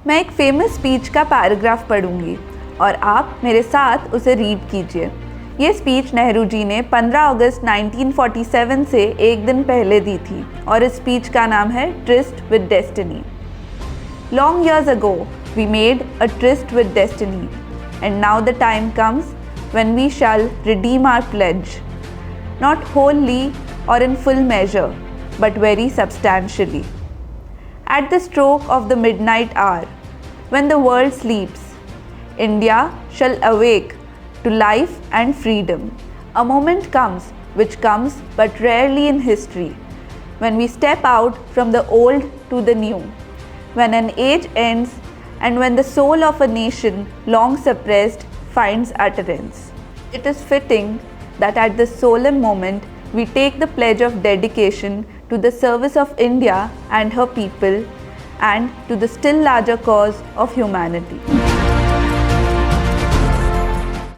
मैं एक famous speech का पैराग्राफ पढ़ूंगी और आप मेरे साथ उसे रीड कीजिए। ये स्पीच नेहरू जी ने 15 अगस्त 1947 से एक दिन पहले दी थी और इस स्पीच का नाम है tourist with destiny. Long years ago, we made a tryst with destiny, and now the time comes when we shall redeem our pledge, not wholly or in full measure, but very substantially. At the stroke of the midnight hour, when the world sleeps, India shall awake to life and freedom. A moment comes, which comes but rarely in history, when we step out from the old to the new, when an age ends and when the soul of a nation long suppressed finds utterance. It is fitting that at this solemn moment we take the pledge of dedication to the service of India and her people and to the still larger cause of humanity.